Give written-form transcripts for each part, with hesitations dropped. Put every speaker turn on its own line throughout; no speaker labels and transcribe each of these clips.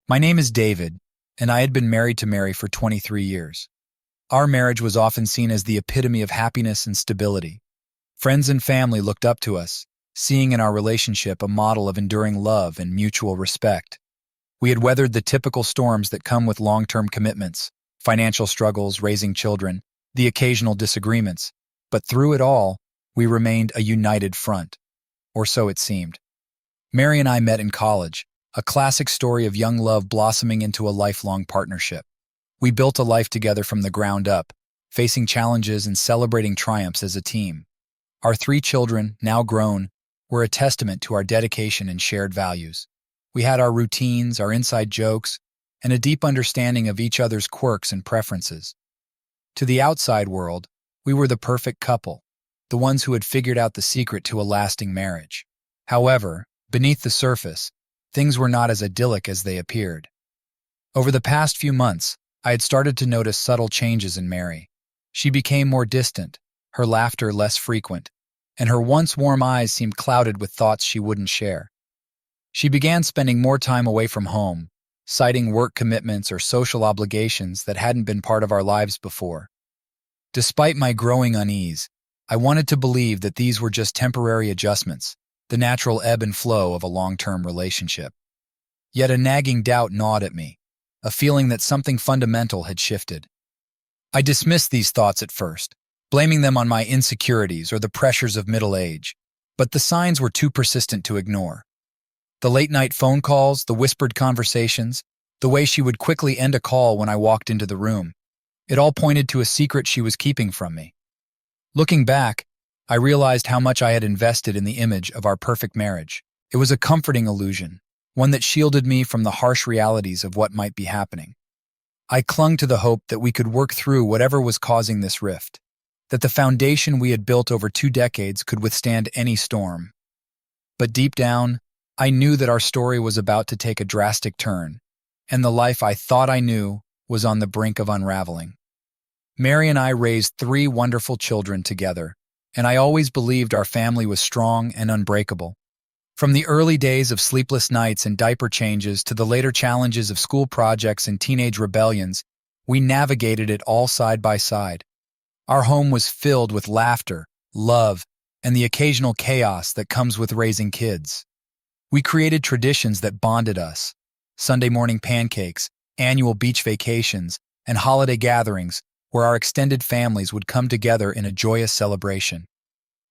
My name is David, and I had been married to Mary for 23 years. Our marriage was often seen as the epitome of happiness and stability. Friends and family looked up to us, seeing in our relationship a model of enduring love and mutual respect. We had weathered the typical storms that come with long-term commitments, financial struggles, raising children, the occasional disagreements, but through it all, we remained a united front, or so it seemed. Mary and I met in college, a classic story of young love blossoming into a lifelong partnership. We built a life together from the ground up, facing challenges and celebrating triumphs as a team. Our 3 children, now grown, were a testament to our dedication and shared values. We had our routines, our inside jokes, and a deep understanding of each other's quirks and preferences. To the outside world, we were the perfect couple, the ones who had figured out the secret to a lasting marriage. However, beneath the surface, things were not as idyllic as they appeared. Over the past few months, I had started to notice subtle changes in Mary. She became more distant, her laughter less frequent, and her once warm eyes seemed clouded with thoughts she wouldn't share. She began spending more time away from home, citing work commitments or social obligations that hadn't been part of our lives before. Despite my growing unease, I wanted to believe that these were just temporary adjustments, the natural ebb and flow of a long-term relationship. Yet a nagging doubt gnawed at me, a feeling that something fundamental had shifted. I dismissed these thoughts at first, blaming them on my insecurities or the pressures of middle age, but the signs were too persistent to ignore. The late-night phone calls, the whispered conversations, the way she would quickly end a call when I walked into the room, it all pointed to a secret she was keeping from me. Looking back, I realized how much I had invested in the image of our perfect marriage. It was a comforting illusion, one that shielded me from the harsh realities of what might be happening. I clung to the hope that we could work through whatever was causing this rift, that the foundation we had built over 2 decades could withstand any storm. But deep down, I knew that our story was about to take a drastic turn, and the life I thought I knew was on the brink of unraveling. Mary and I raised 3 wonderful children together, and I always believed our family was strong and unbreakable. From the early days of sleepless nights and diaper changes to the later challenges of school projects and teenage rebellions, we navigated it all side by side. Our home was filled with laughter, love, and the occasional chaos that comes with raising kids. We created traditions that bonded us: Sunday morning pancakes, annual beach vacations, and holiday gatherings where our extended families would come together in a joyous celebration.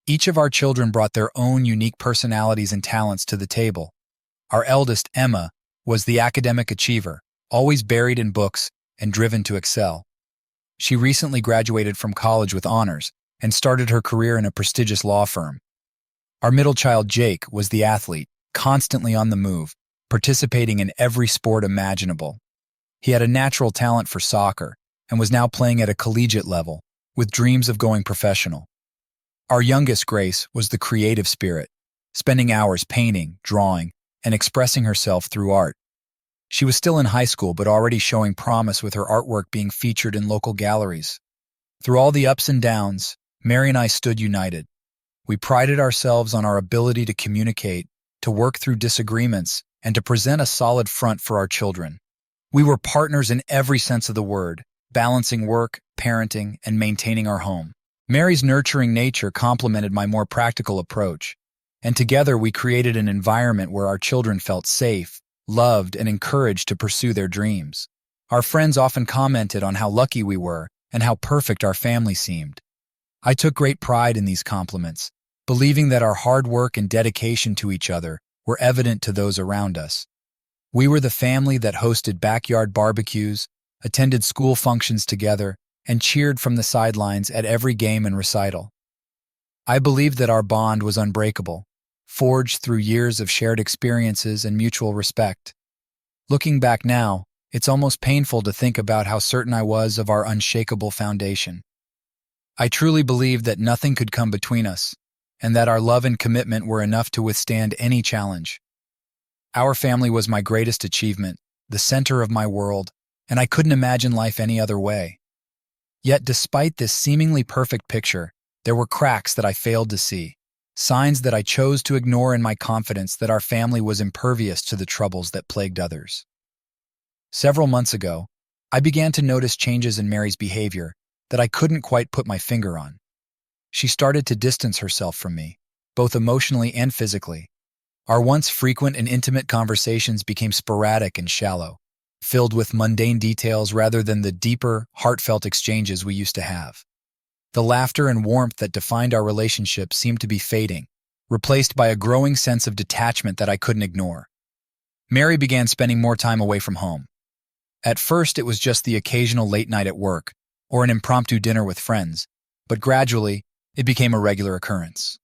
Each of our children brought their own unique personalities and talents to the table. Our eldest, Emma, was the academic achiever, always buried in books and driven to excel. She recently graduated from college with honors and started her career in a prestigious law firm. Our middle child, Jake, was the athlete, constantly on the move, participating in every sport imaginable. He had a natural talent for soccer and was now playing at a collegiate level, with dreams of going professional. Our youngest, Grace, was the creative spirit, spending hours painting, drawing, and expressing herself through art. She was still in high school but already showing promise with her artwork being featured in local galleries. Through all the ups and downs, Mary and I stood united. We prided ourselves on our ability to communicate, to work through disagreements, and to present a solid front for our children. We were partners in every sense of the word, balancing work, parenting, and maintaining our home. Mary's nurturing nature complemented my more practical approach, and together we created an environment where our children felt safe, loved, and encouraged to pursue their dreams. Our friends often commented on how lucky we were and how perfect our family seemed. I took great pride in these compliments, believing that our hard work and dedication to each other were evident to those around us. We were the family that hosted backyard barbecues, attended school functions together, and cheered from the sidelines at every game and recital. I believed that our bond was unbreakable, forged through years of shared experiences and mutual respect. Looking back now, it's almost painful to think about how certain I was of our unshakable foundation. I truly believed that nothing could come between us, and that our love and commitment were enough to withstand any challenge. Our family was my greatest achievement, the center of my world, and I couldn't imagine life any other way. Yet despite this seemingly perfect picture, there were cracks that I failed to see, signs that I chose to ignore in my confidence that our family was impervious to the troubles that plagued others. Several months ago, I began to notice changes in Mary's behavior that I couldn't quite put my finger on. She started to distance herself from me, both emotionally and physically. Our once frequent and intimate conversations became sporadic and shallow, filled with mundane details rather than the deeper, heartfelt exchanges we used to have. The laughter and warmth that defined our relationship seemed to be fading, replaced by a growing sense of detachment that I couldn't ignore. Mary began spending more time away from home. At first, it was just the occasional late night at work or an impromptu dinner with friends, but gradually, it became a regular occurrence.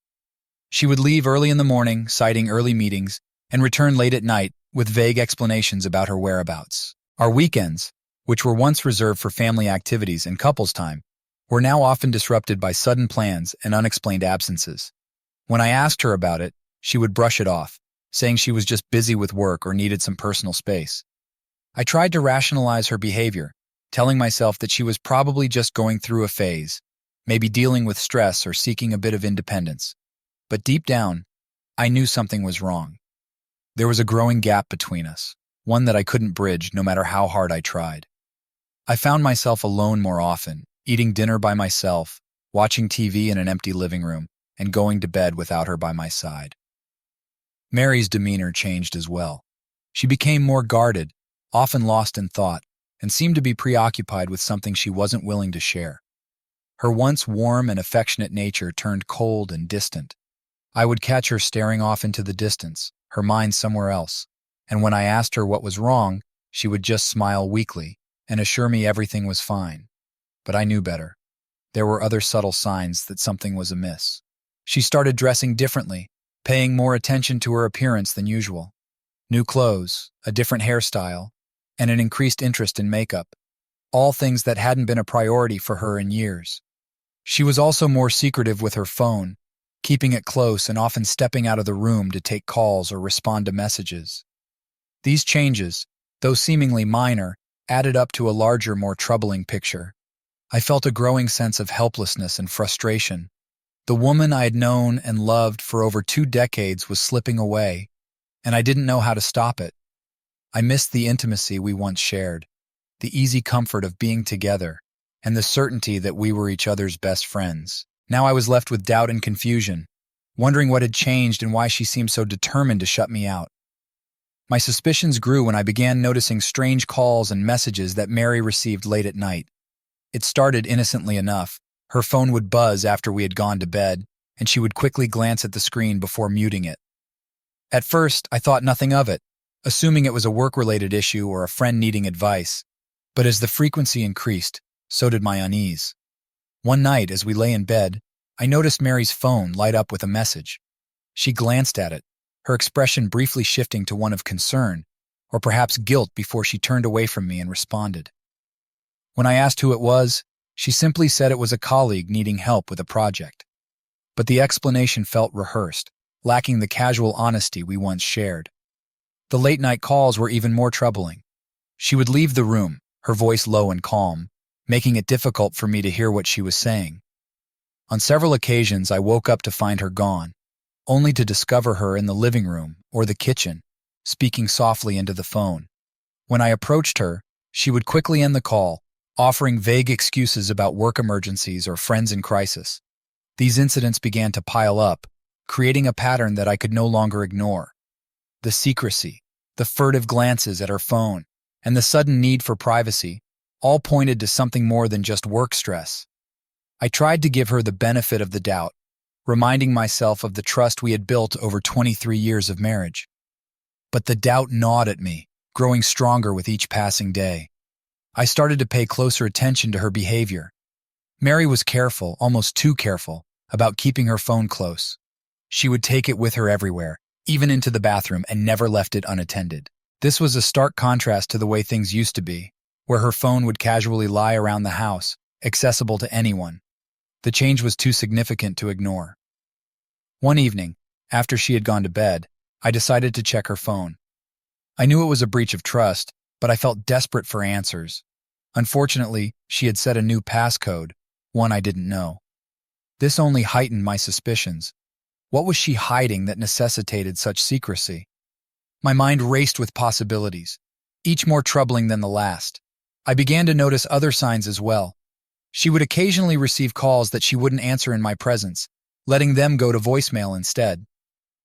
She would leave early in the morning, citing early meetings, and return late at night with vague explanations about her whereabouts. Our weekends, which were once reserved for family activities and couples time, were now often disrupted by sudden plans and unexplained absences. When I asked her about it, she would brush it off, saying she was just busy with work or needed some personal space. I tried to rationalize her behavior, telling myself that she was probably just going through a phase, maybe dealing with stress or seeking a bit of independence. But deep down, I knew something was wrong. There was a growing gap between us, one that I couldn't bridge no matter how hard I tried. I found myself alone more often, eating dinner by myself, watching TV in an empty living room, and going to bed without her by my side. Mary's demeanor changed as well. She became more guarded, often lost in thought, and seemed to be preoccupied with something she wasn't willing to share. Her once warm and affectionate nature turned cold and distant. I would catch her staring off into the distance, her mind somewhere else, and when I asked her what was wrong, she would just smile weakly and assure me everything was fine. But I knew better. There were other subtle signs that something was amiss. She started dressing differently, paying more attention to her appearance than usual. New clothes, a different hairstyle, and an increased interest in makeup, all things that hadn't been a priority for her in years. She was also more secretive with her phone, keeping it close and often stepping out of the room to take calls or respond to messages. These changes, though seemingly minor, added up to a larger, more troubling picture. I felt a growing sense of helplessness and frustration. The woman I had known and loved for over 2 decades was slipping away, and I didn't know how to stop it. I missed the intimacy we once shared, the easy comfort of being together, and the certainty that we were each other's best friends. Now I was left with doubt and confusion, wondering what had changed and why she seemed so determined to shut me out. My suspicions grew when I began noticing strange calls and messages that Mary received late at night. It started innocently enough. Her phone would buzz after we had gone to bed, and she would quickly glance at the screen before muting it. At first, I thought nothing of it, assuming it was a work-related issue or a friend needing advice. But as the frequency increased, so did my unease. One night, as we lay in bed, I noticed Mary's phone light up with a message. She glanced at it, her expression briefly shifting to one of concern, or perhaps guilt before she turned away from me and responded. When I asked who it was, she simply said it was a colleague needing help with a project. But the explanation felt rehearsed, lacking the casual honesty we once shared. The late-night calls were even more troubling. She would leave the room, her voice low and calm, making it difficult for me to hear what she was saying. On several occasions, I woke up to find her gone, only to discover her in the living room or the kitchen, speaking softly into the phone. When I approached her, she would quickly end the call, offering vague excuses about work emergencies or friends in crisis. These incidents began to pile up, creating a pattern that I could no longer ignore. The secrecy, the furtive glances at her phone, and the sudden need for privacy all pointed to something more than just work stress. I tried to give her the benefit of the doubt, reminding myself of the trust we had built over 23 years of marriage. But the doubt gnawed at me, growing stronger with each passing day. I started to pay closer attention to her behavior. Mary was careful, almost too careful, about keeping her phone close. She would take it with her everywhere, even into the bathroom, and never left it unattended. This was a stark contrast to the way things used to be, where her phone would casually lie around the house, accessible to anyone. The change was too significant to ignore. One evening, after she had gone to bed, I decided to check her phone. I knew it was a breach of trust, but I felt desperate for answers. Unfortunately, she had set a new passcode, one I didn't know. This only heightened my suspicions. What was she hiding that necessitated such secrecy? My mind raced with possibilities. each more troubling than the last. I began to notice other signs as well. She would occasionally receive calls that she wouldn't answer in my presence, letting them go to voicemail instead.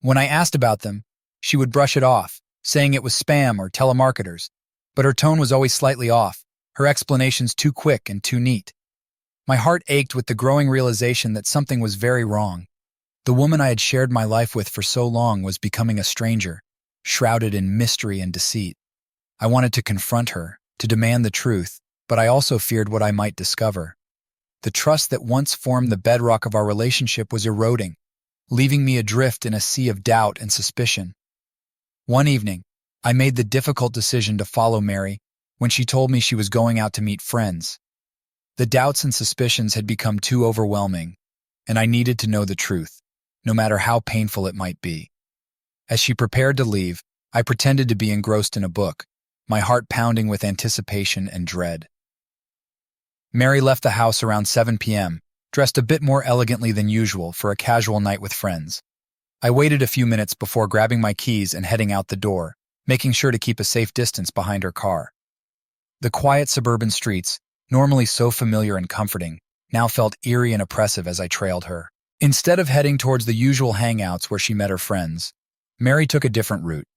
When I asked about them, she would brush it off, saying it was spam or telemarketers, but her tone was always slightly off, her explanations too quick and too neat. My heart ached with the growing realization that something was very wrong. The woman I had shared my life with for so long was becoming a stranger, shrouded in mystery and deceit. I wanted to confront her, to demand the truth, but I also feared what I might discover. The trust that once formed the bedrock of our relationship was eroding, leaving me adrift in a sea of doubt and suspicion. One evening, I made the difficult decision to follow Mary when she told me she was going out to meet friends. The doubts and suspicions had become too overwhelming, and I needed to know the truth, no matter how painful it might be. As she prepared to leave, I pretended to be engrossed in a book, my heart pounding with anticipation and dread. Mary left the house around 7 p.m., dressed a bit more elegantly than usual for a casual night with friends. I waited a few minutes before grabbing my keys and heading out the door, making sure to keep a safe distance behind her car. The quiet suburban streets, normally so familiar and comforting, now felt eerie and oppressive as I trailed her. Instead of heading towards the usual hangouts where she met her friends, Mary took a different route.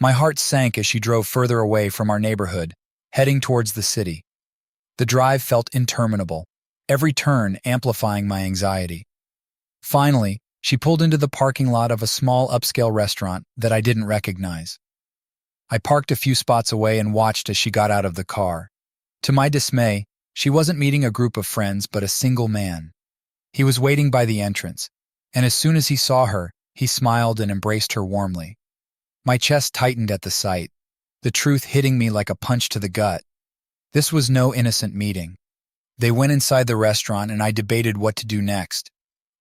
My heart sank as she drove further away from our neighborhood, heading towards the city. The drive felt interminable, every turn amplifying my anxiety. Finally, she pulled into the parking lot of a small upscale restaurant that I didn't recognize. I parked a few spots away and watched as she got out of the car. To my dismay, she wasn't meeting a group of friends but a single man. He was waiting by the entrance, and as soon as he saw her, he smiled and embraced her warmly. My chest tightened at the sight, the truth hitting me like a punch to the gut. This was no innocent meeting. They went inside the restaurant and I debated what to do next.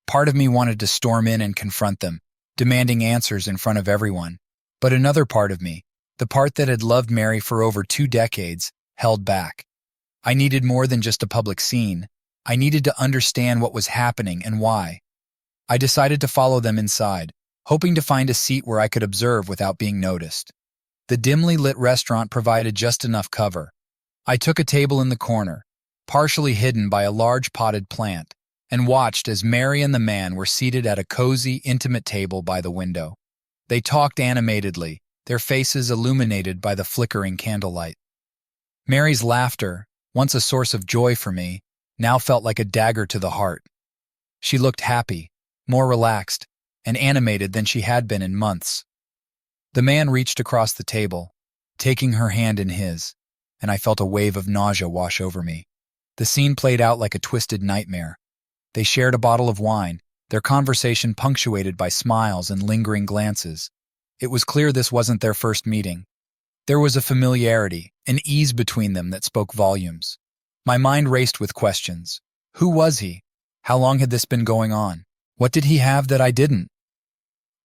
Part of me wanted to storm in and confront them, demanding answers in front of everyone. But another part of me, the part that had loved Mary for over 2 decades, held back. I needed more than just a public scene. I needed to understand what was happening and why. I decided to follow them inside, hoping to find a seat where I could observe without being noticed. The dimly lit restaurant provided just enough cover. I took a table in the corner, partially hidden by a large potted plant, and watched as Mary and the man were seated at a cozy, intimate table by the window. They talked animatedly, their faces illuminated by the flickering candlelight. Mary's laughter, once a source of joy for me, now felt like a dagger to the heart. She looked happy, more relaxed, and animated than she had been in months. The man reached across the table, taking her hand in his, and I felt a wave of nausea wash over me. The scene played out like a twisted nightmare. They shared a bottle of wine, their conversation punctuated by smiles and lingering glances. It was clear this wasn't their first meeting. There was a familiarity, an ease between them that spoke volumes. My mind raced with questions. Who was he? How long had this been going on? What did he have that I didn't?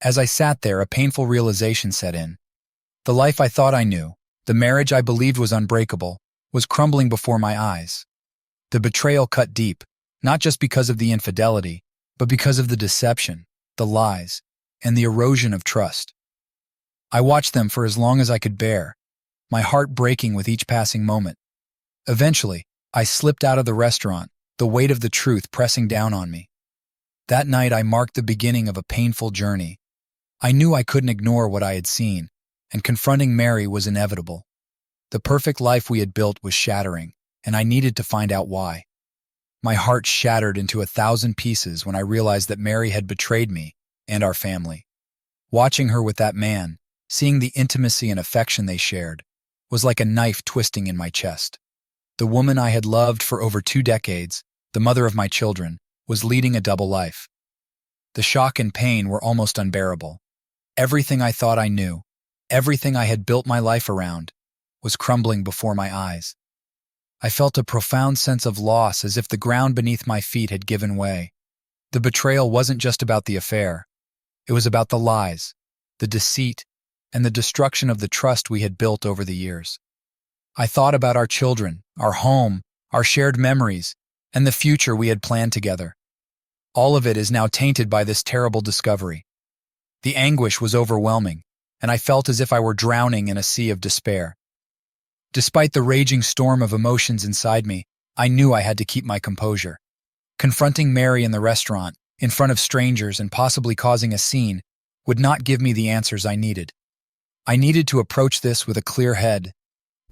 As I sat there, a painful realization set in. The life I thought I knew, the marriage I believed was unbreakable, was crumbling before my eyes. The betrayal cut deep, not just because of the infidelity, but because of the deception, the lies, and the erosion of trust. I watched them for as long as I could bear, my heart breaking with each passing moment. Eventually, I slipped out of the restaurant, the weight of the truth pressing down on me. That night I marked the beginning of a painful journey. I knew I couldn't ignore what I had seen, and confronting Mary was inevitable. The perfect life we had built was shattering, and I needed to find out why. My heart shattered into 1,000 pieces when I realized that Mary had betrayed me and our family. Watching her with that man, seeing the intimacy and affection they shared, was like a knife twisting in my chest. The woman I had loved for over 2 decades, the mother of my children, was leading a double life. The shock and pain were almost unbearable. Everything I thought I knew, everything I had built my life around, was crumbling before my eyes. I felt a profound sense of loss, as if the ground beneath my feet had given way. The betrayal wasn't just about the affair. It was about the lies, the deceit, and the destruction of the trust we had built over the years. I thought about our children, our home, our shared memories, and the future we had planned together. All of it is now tainted by this terrible discovery. The anguish was overwhelming, and I felt as if I were drowning in a sea of despair. Despite the raging storm of emotions inside me, I knew I had to keep my composure. Confronting Mary in the restaurant, in front of strangers and possibly causing a scene, would not give me the answers I needed. I needed to approach this with a clear head,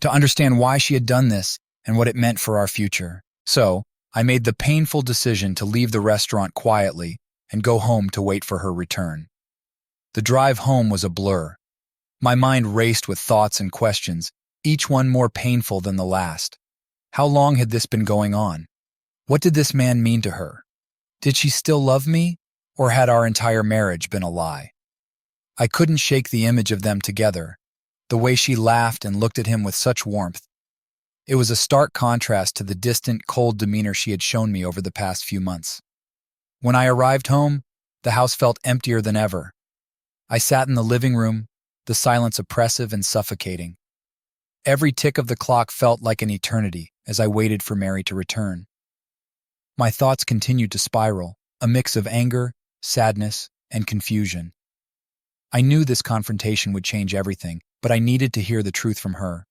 to understand why she had done this and what it meant for our future. So, I made the painful decision to leave the restaurant quietly and go home to wait for her return. The drive home was a blur. My mind raced with thoughts and questions, each one more painful than the last. How long had this been going on? What did this man mean to her? Did she still love me, or had our entire marriage been a lie? I couldn't shake the image of them together, the way she laughed and looked at him with such warmth. It was a stark contrast to the distant, cold demeanor she had shown me over the past few months. When I arrived home, the house felt emptier than ever. I sat in the living room, the silence oppressive and suffocating. Every tick of the clock felt like an eternity as I waited for Mary to return. My thoughts continued to spiral, a mix of anger, sadness, and confusion. I knew this confrontation would change everything, but I needed to hear the truth from her.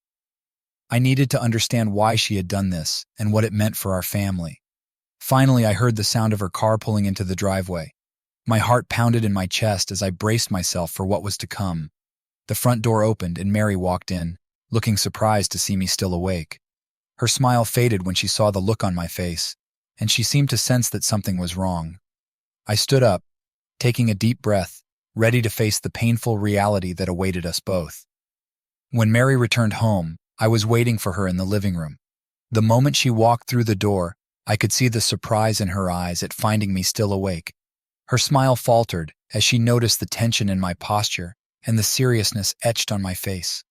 I needed to understand why she had done this and what it meant for our family. Finally, I heard the sound of her car pulling into the driveway. My heart pounded in my chest as I braced myself for what was to come. The front door opened and Mary walked in, looking surprised to see me still awake. Her smile faded when she saw the look on my face, and she seemed to sense that something was wrong. I stood up, taking a deep breath, ready to face the painful reality that awaited us both. When Mary returned home, I was waiting for her in the living room. The moment she walked through the door, I could see the surprise in her eyes at finding me still awake. Her smile faltered as she noticed the tension in my posture and the seriousness etched on my face.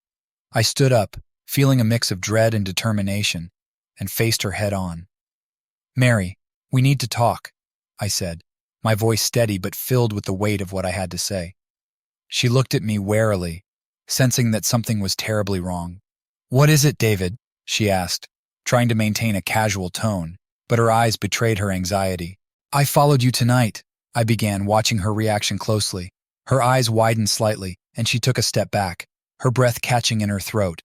I stood up, feeling a mix of dread and determination, and faced her head on. "Mary, we need to talk," I said, my voice steady but filled with the weight of what I had to say. She looked at me warily, sensing that something was terribly wrong. "What is it, David?" she asked, trying to maintain a casual tone, but her eyes betrayed her anxiety. "I followed you tonight," I began, watching her reaction closely. Her eyes widened slightly, and she took a step back, her breath catching in her throat.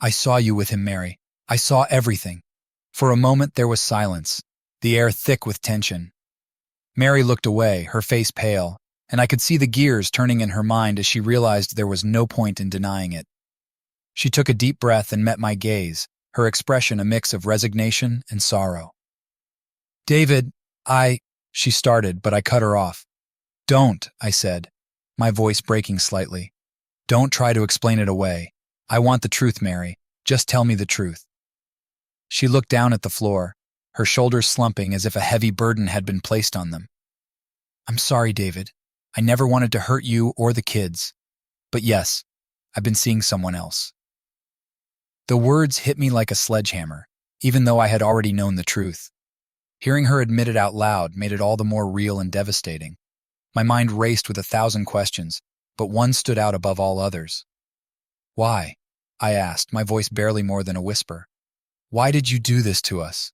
"I saw you with him, Mary. I saw everything." For a moment there was silence, the air thick with tension. Mary looked away, her face pale, and I could see the gears turning in her mind as she realized there was no point in denying it. She took a deep breath and met my gaze, her expression a mix of resignation and sorrow. "David, she started, but I cut her off. "Don't," I said, my voice breaking slightly. "Don't try to explain it away. I want the truth, Mary. Just tell me the truth." She looked down at the floor, her shoulders slumping as if a heavy burden had been placed on them. "I'm sorry, David. I never wanted to hurt you or the kids. But yes, I've been seeing someone else." The words hit me like a sledgehammer, even though I had already known the truth. Hearing her admit it out loud made it all the more real and devastating. My mind raced with 1,000 questions, but one stood out above all others. "Why?" I asked, my voice barely more than a whisper. "Why did you do this to us?"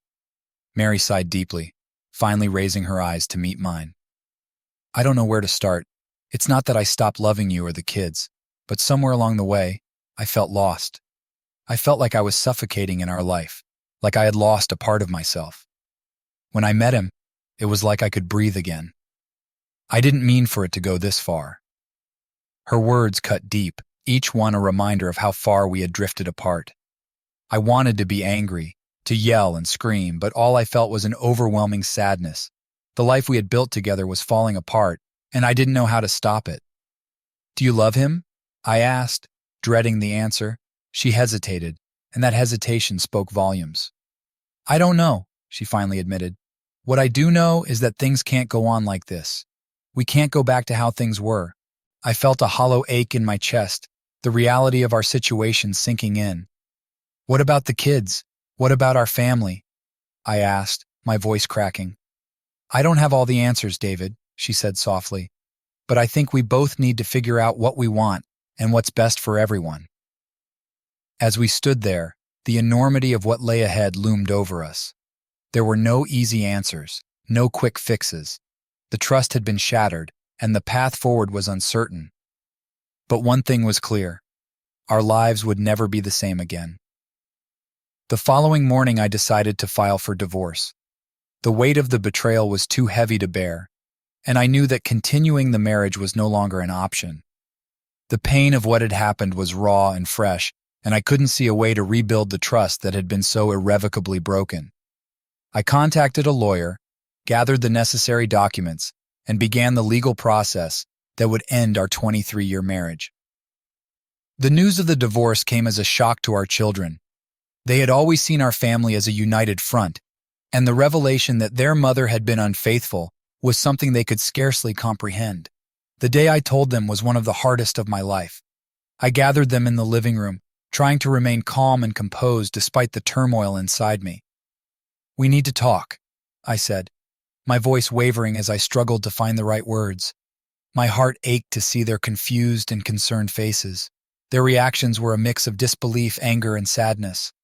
Mary sighed deeply, finally raising her eyes to meet mine. "I don't know where to start. It's not that I stopped loving you or the kids, but somewhere along the way, I felt lost. I felt like I was suffocating in our life, like I had lost a part of myself. When I met him, it was like I could breathe again. I didn't mean for it to go this far." Her words cut deep, each one a reminder of how far we had drifted apart. I wanted to be angry, to yell and scream, but all I felt was an overwhelming sadness. The life we had built together was falling apart, and I didn't know how to stop it. "Do you love him?" I asked, dreading the answer. She hesitated, and that hesitation spoke volumes. "I don't know," she finally admitted. "What I do know is that things can't go on like this. We can't go back to how things were." I felt a hollow ache in my chest, the reality of our situation sinking in. "What about the kids? What about our family?" I asked, my voice cracking. "I don't have all the answers, David," she said softly, "but I think we both need to figure out what we want and what's best for everyone." As we stood there, the enormity of what lay ahead loomed over us. There were no easy answers, no quick fixes. The trust had been shattered, and the path forward was uncertain. But one thing was clear. Our lives would never be the same again. The following morning, I decided to file for divorce. The weight of the betrayal was too heavy to bear, and I knew that continuing the marriage was no longer an option. The pain of what had happened was raw and fresh, and I couldn't see a way to rebuild the trust that had been so irrevocably broken. I contacted a lawyer, gathered the necessary documents, and began the legal process that would end our 23-year marriage. The news of the divorce came as a shock to our children. They had always seen our family as a united front, and the revelation that their mother had been unfaithful was something they could scarcely comprehend. The day I told them was one of the hardest of my life. I gathered them in the living room, trying to remain calm and composed despite the turmoil inside me. "We need to talk," I said, my voice wavering as I struggled to find the right words. My heart ached to see their confused and concerned faces. Their reactions were a mix of disbelief, anger, and sadness.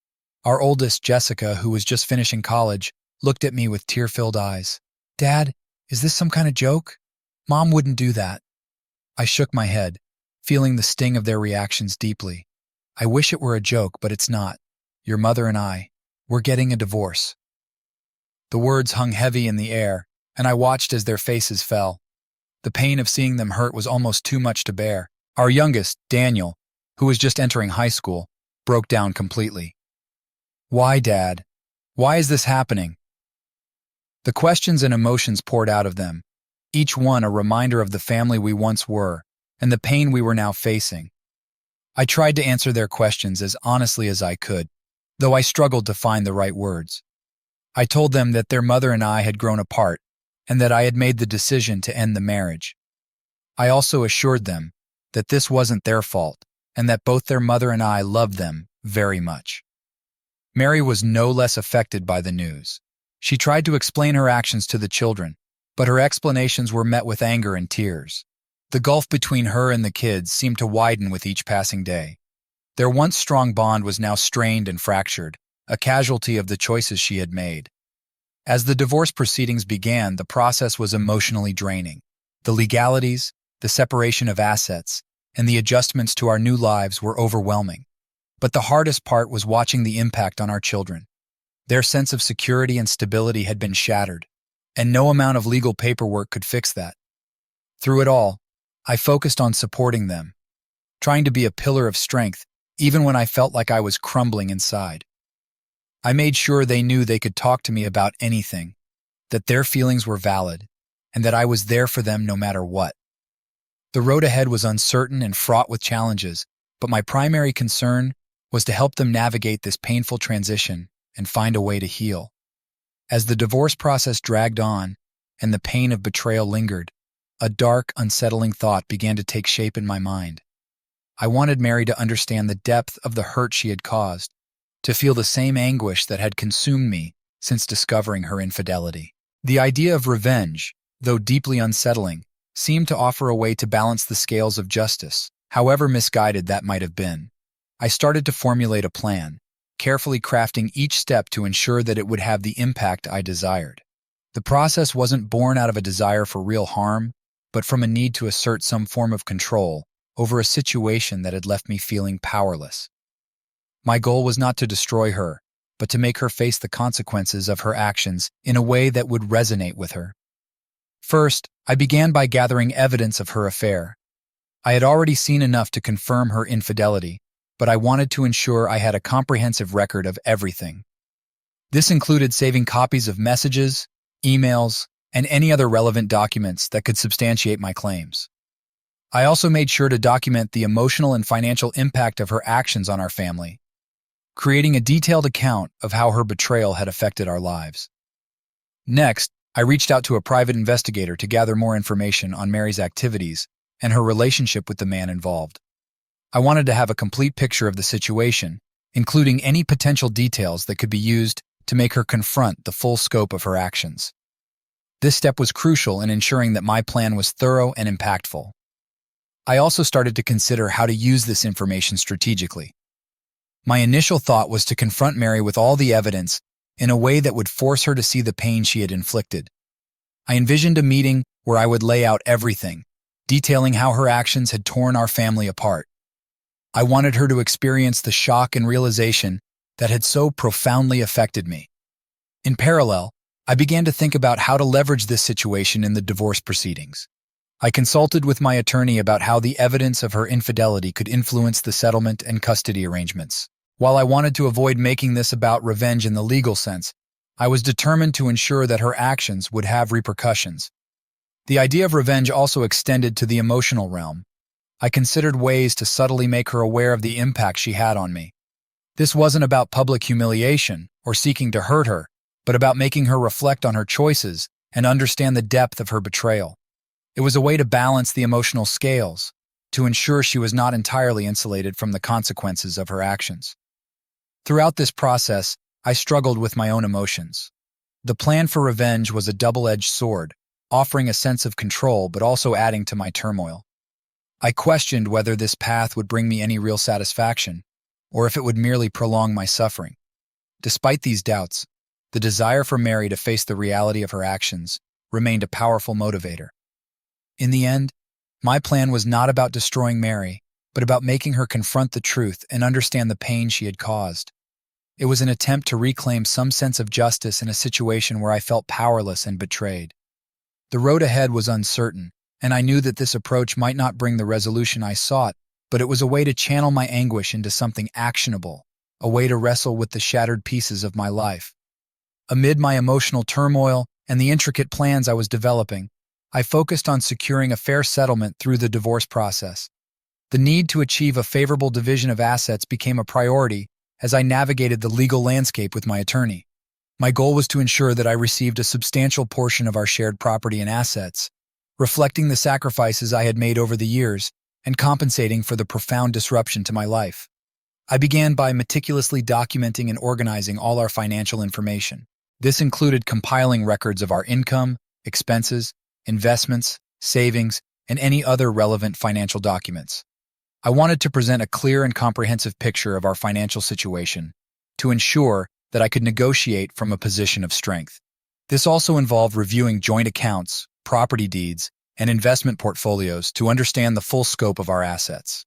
Our oldest, Jessica, who was just finishing college, looked at me with tear-filled eyes. "Dad, is this some kind of joke? Mom wouldn't do that." I shook my head, feeling the sting of their reactions deeply. "I wish it were a joke, but it's not. Your mother and I, we're getting a divorce." The words hung heavy in the air, and I watched as their faces fell. The pain of seeing them hurt was almost too much to bear. Our youngest, Daniel, who was just entering high school, broke down completely. "Why, Dad? Why is this happening?" The questions and emotions poured out of them, each one a reminder of the family we once were and the pain we were now facing. I tried to answer their questions as honestly as I could, though I struggled to find the right words. I told them that their mother and I had grown apart and that I had made the decision to end the marriage. I also assured them that this wasn't their fault and that both their mother and I loved them very much. Mary was no less affected by the news. She tried to explain her actions to the children, but her explanations were met with anger and tears. The gulf between her and the kids seemed to widen with each passing day. Their once strong bond was now strained and fractured, a casualty of the choices she had made. As the divorce proceedings began, the process was emotionally draining. The legalities, the separation of assets, and the adjustments to our new lives were overwhelming. But the hardest part was watching the impact on our children. Their sense of security and stability had been shattered, and no amount of legal paperwork could fix that. Through it all, I focused on supporting them, trying to be a pillar of strength, even when I felt like I was crumbling inside. I made sure they knew they could talk to me about anything, that their feelings were valid, and that I was there for them no matter what. The road ahead was uncertain and fraught with challenges, but my primary concern was to help them navigate this painful transition and find a way to heal. As the divorce process dragged on and the pain of betrayal lingered, a dark, unsettling thought began to take shape in my mind. I wanted Mary to understand the depth of the hurt she had caused, to feel the same anguish that had consumed me since discovering her infidelity. The idea of revenge, though deeply unsettling, seemed to offer a way to balance the scales of justice, however misguided that might have been. I started to formulate a plan, carefully crafting each step to ensure that it would have the impact I desired. The process wasn't born out of a desire for real harm, but from a need to assert some form of control over a situation that had left me feeling powerless. My goal was not to destroy her, but to make her face the consequences of her actions in a way that would resonate with her. First, I began by gathering evidence of her affair. I had already seen enough to confirm her infidelity, but I wanted to ensure I had a comprehensive record of everything. This included saving copies of messages, emails, and any other relevant documents that could substantiate my claims. I also made sure to document the emotional and financial impact of her actions on our family, creating a detailed account of how her betrayal had affected our lives. Next, I reached out to a private investigator to gather more information on Mary's activities and her relationship with the man involved. I wanted to have a complete picture of the situation, including any potential details that could be used to make her confront the full scope of her actions. This step was crucial in ensuring that my plan was thorough and impactful. I also started to consider how to use this information strategically. My initial thought was to confront Mary with all the evidence in a way that would force her to see the pain she had inflicted. I envisioned a meeting where I would lay out everything, detailing how her actions had torn our family apart. I wanted her to experience the shock and realization that had so profoundly affected me. In parallel, I began to think about how to leverage this situation in the divorce proceedings. I consulted with my attorney about how the evidence of her infidelity could influence the settlement and custody arrangements. While I wanted to avoid making this about revenge in the legal sense, I was determined to ensure that her actions would have repercussions. The idea of revenge also extended to the emotional realm. I considered ways to subtly make her aware of the impact she had on me. This wasn't about public humiliation or seeking to hurt her, but about making her reflect on her choices and understand the depth of her betrayal. It was a way to balance the emotional scales, to ensure she was not entirely insulated from the consequences of her actions. Throughout this process, I struggled with my own emotions. The plan for revenge was a double-edged sword, offering a sense of control but also adding to my turmoil. I questioned whether this path would bring me any real satisfaction, or if it would merely prolong my suffering. Despite these doubts, the desire for Mary to face the reality of her actions remained a powerful motivator. In the end, my plan was not about destroying Mary, but about making her confront the truth and understand the pain she had caused. It was an attempt to reclaim some sense of justice in a situation where I felt powerless and betrayed. The road ahead was uncertain, and I knew that this approach might not bring the resolution I sought, but it was a way to channel my anguish into something actionable, a way to wrestle with the shattered pieces of my life. Amid my emotional turmoil and the intricate plans I was developing, I focused on securing a fair settlement through the divorce process. The need to achieve a favorable division of assets became a priority as I navigated the legal landscape with my attorney. My goal was to ensure that I received a substantial portion of our shared property and assets, reflecting the sacrifices I had made over the years and compensating for the profound disruption to my life. I began by meticulously documenting and organizing all our financial information. This included compiling records of our income, expenses, investments, savings, and any other relevant financial documents. I wanted to present a clear and comprehensive picture of our financial situation to ensure that I could negotiate from a position of strength. This also involved reviewing joint accounts, property deeds, and investment portfolios to understand the full scope of our assets.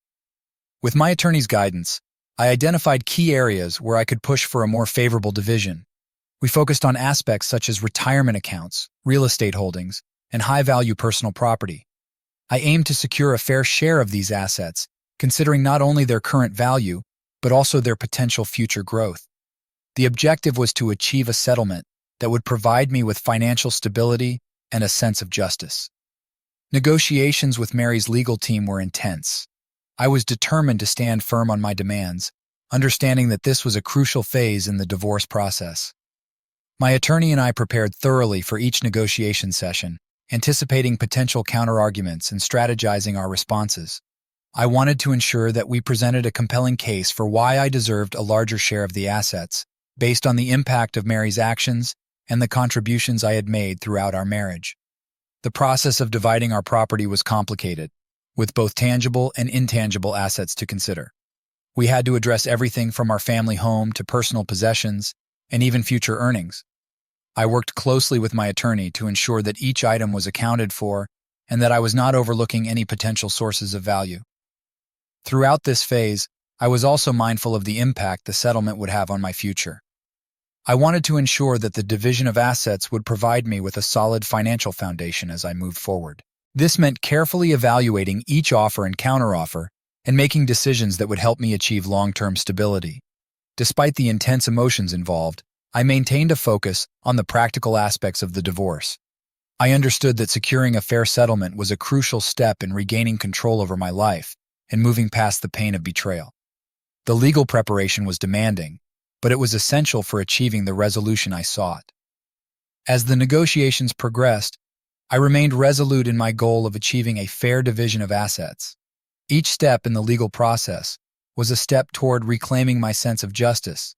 With my attorney's guidance, I identified key areas where I could push for a more favorable division. We focused on aspects such as retirement accounts, real estate holdings, and high-value personal property. I aimed to secure a fair share of these assets, considering not only their current value, but also their potential future growth. The objective was to achieve a settlement that would provide me with financial stability and a sense of justice. Negotiations with Mary's legal team were intense. I was determined to stand firm on my demands, understanding that this was a crucial phase in the divorce process. My attorney and I prepared thoroughly for each negotiation session, anticipating potential counterarguments and strategizing our responses. I wanted to ensure that we presented a compelling case for why I deserved a larger share of the assets, based on the impact of Mary's actions and the contributions I had made throughout our marriage. The process of dividing our property was complicated, with both tangible and intangible assets to consider. We had to address everything from our family home to personal possessions and even future earnings. I worked closely with my attorney to ensure that each item was accounted for and that I was not overlooking any potential sources of value. Throughout this phase, I was also mindful of the impact the settlement would have on my future. I wanted to ensure that the division of assets would provide me with a solid financial foundation as I moved forward. This meant carefully evaluating each offer and counteroffer and making decisions that would help me achieve long-term stability. Despite the intense emotions involved, I maintained a focus on the practical aspects of the divorce. I understood that securing a fair settlement was a crucial step in regaining control over my life and moving past the pain of betrayal. The legal preparation was demanding, but it was essential for achieving the resolution I sought. As the negotiations progressed, I remained resolute in my goal of achieving a fair division of assets. Each step in the legal process was a step toward reclaiming my sense of justice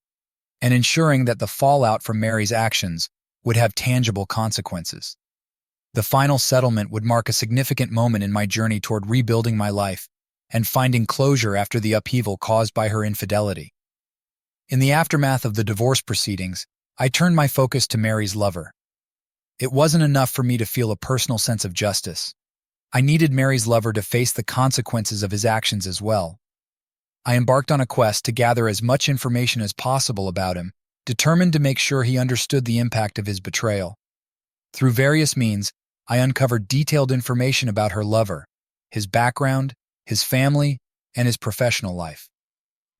and ensuring that the fallout from Mary's actions would have tangible consequences. The final settlement would mark a significant moment in my journey toward rebuilding my life and finding closure after the upheaval caused by her infidelity. In the aftermath of the divorce proceedings, I turned my focus to Mary's lover. It wasn't enough for me to feel a personal sense of justice. I needed Mary's lover to face the consequences of his actions as well. I embarked on a quest to gather as much information as possible about him, determined to make sure he understood the impact of his betrayal. Through various means, I uncovered detailed information about her lover, his background, his family, and his professional life.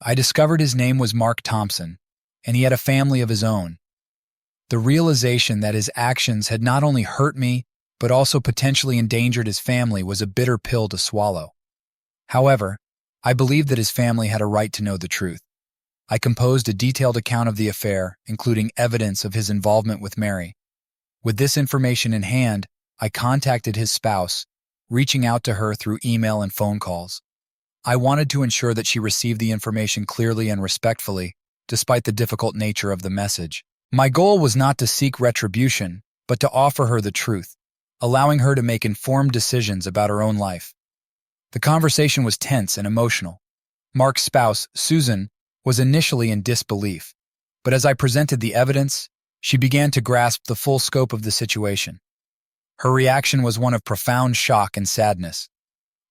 I discovered his name was Mark Thompson, and he had a family of his own. The realization that his actions had not only hurt me, but also potentially endangered his family was a bitter pill to swallow. However, I believed that his family had a right to know the truth. I composed a detailed account of the affair, including evidence of his involvement with Mary. With this information in hand, I contacted his spouse, reaching out to her through email and phone calls. I wanted to ensure that she received the information clearly and respectfully, despite the difficult nature of the message. My goal was not to seek retribution, but to offer her the truth, allowing her to make informed decisions about her own life. The conversation was tense and emotional. Mark's spouse, Susan, was initially in disbelief, but as I presented the evidence, she began to grasp the full scope of the situation. Her reaction was one of profound shock and sadness.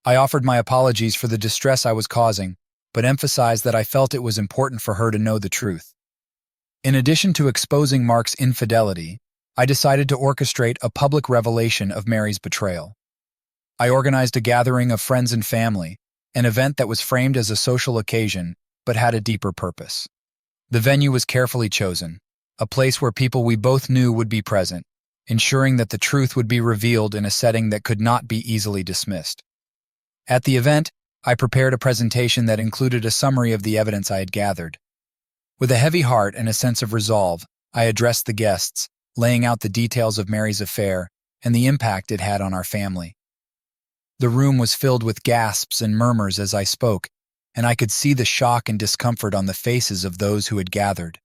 I offered my apologies for the distress I was causing, but emphasized that I felt it was important for her to know the truth. In addition to exposing Mark's infidelity, I decided to orchestrate a public revelation of Mary's betrayal. I organized a gathering of friends and family, an event that was framed as a social occasion but had a deeper purpose. The venue was carefully chosen, a place where people we both knew would be present, ensuring that the truth would be revealed in a setting that could not be easily dismissed. At the event, I prepared a presentation that included a summary of the evidence I had gathered. With a heavy heart and a sense of resolve, I addressed the guests, laying out the details of Mary's affair and the impact it had on our family. The room was filled with gasps and murmurs as I spoke, and I could see the shock and discomfort on the faces of those who had gathered.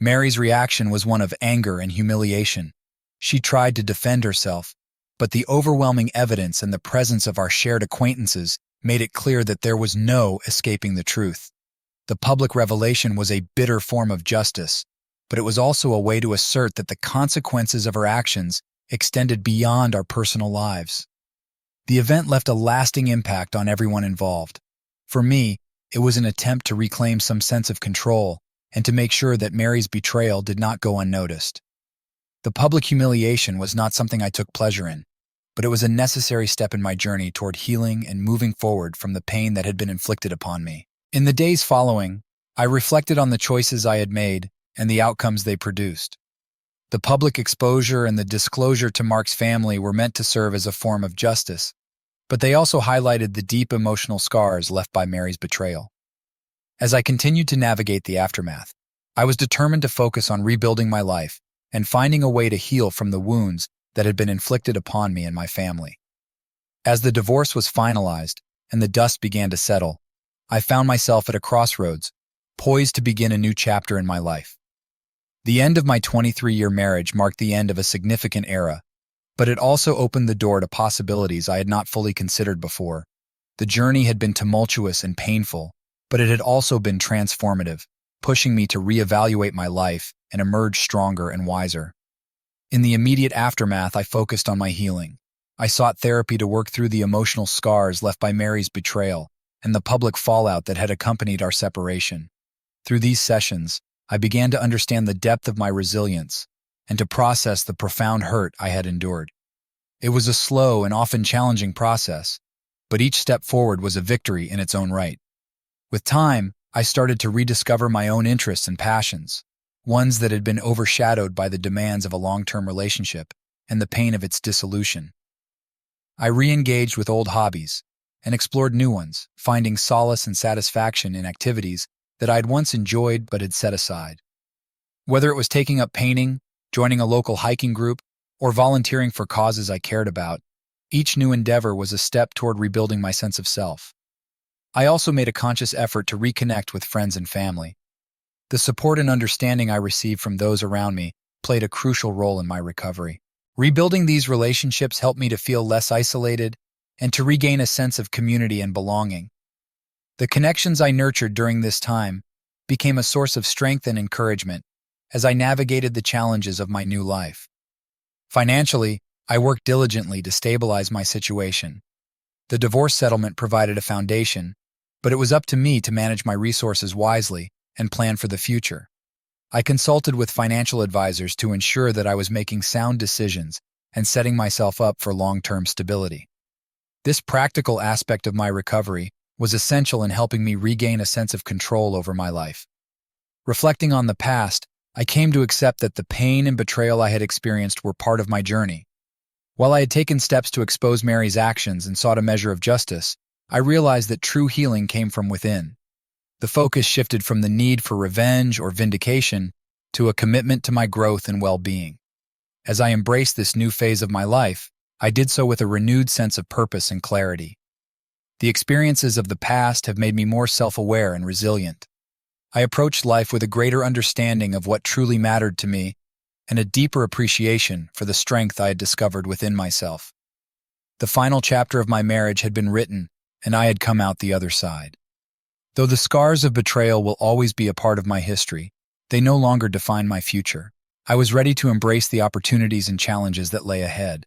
Mary's reaction was one of anger and humiliation. She tried to defend herself, but the overwhelming evidence and the presence of our shared acquaintances made it clear that there was no escaping the truth. The public revelation was a bitter form of justice, but it was also a way to assert that the consequences of her actions extended beyond our personal lives. The event left a lasting impact on everyone involved. For me, it was an attempt to reclaim some sense of control and to make sure that Mary's betrayal did not go unnoticed. The public humiliation was not something I took pleasure in, but it was a necessary step in my journey toward healing and moving forward from the pain that had been inflicted upon me. In the days following, I reflected on the choices I had made and the outcomes they produced. The public exposure and the disclosure to Mark's family were meant to serve as a form of justice, but they also highlighted the deep emotional scars left by Mary's betrayal. As I continued to navigate the aftermath, I was determined to focus on rebuilding my life and finding a way to heal from the wounds that had been inflicted upon me and my family. As the divorce was finalized and the dust began to settle, I found myself at a crossroads, poised to begin a new chapter in my life. The end of my 23-year marriage marked the end of a significant era, but it also opened the door to possibilities I had not fully considered before. The journey had been tumultuous and painful, but it had also been transformative, pushing me to reevaluate my life and emerge stronger and wiser. In the immediate aftermath, I focused on my healing. I sought therapy to work through the emotional scars left by Mary's betrayal and the public fallout that had accompanied our separation. Through these sessions, I began to understand the depth of my resilience and to process the profound hurt I had endured. It was a slow and often challenging process, but each step forward was a victory in its own right. With time, I started to rediscover my own interests and passions, ones that had been overshadowed by the demands of a long-term relationship and the pain of its dissolution. I re-engaged with old hobbies and explored new ones, finding solace and satisfaction in activities that I had once enjoyed but had set aside. Whether it was taking up painting, joining a local hiking group, or volunteering for causes I cared about, each new endeavor was a step toward rebuilding my sense of self. I also made a conscious effort to reconnect with friends and family. The support and understanding I received from those around me played a crucial role in my recovery. Rebuilding these relationships helped me to feel less isolated and to regain a sense of community and belonging. The connections I nurtured during this time became a source of strength and encouragement as I navigated the challenges of my new life. Financially, I worked diligently to stabilize my situation. The divorce settlement provided a foundation, but it was up to me to manage my resources wisely and plan for the future. I consulted with financial advisors to ensure that I was making sound decisions and setting myself up for long-term stability. This practical aspect of my recovery was essential in helping me regain a sense of control over my life. Reflecting on the past, I came to accept that the pain and betrayal I had experienced were part of my journey. While I had taken steps to expose Mary's actions and sought a measure of justice, I realized that true healing came from within. The focus shifted from the need for revenge or vindication to a commitment to my growth and well-being. As I embraced this new phase of my life, I did so with a renewed sense of purpose and clarity. The experiences of the past have made me more self-aware and resilient. I approached life with a greater understanding of what truly mattered to me and a deeper appreciation for the strength I had discovered within myself. The final chapter of my marriage had been written, and I had come out the other side. Though the scars of betrayal will always be a part of my history, they no longer define my future. I was ready to embrace the opportunities and challenges that lay ahead,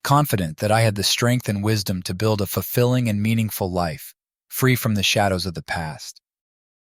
confident that I had the strength and wisdom to build a fulfilling and meaningful life, free from the shadows of the past.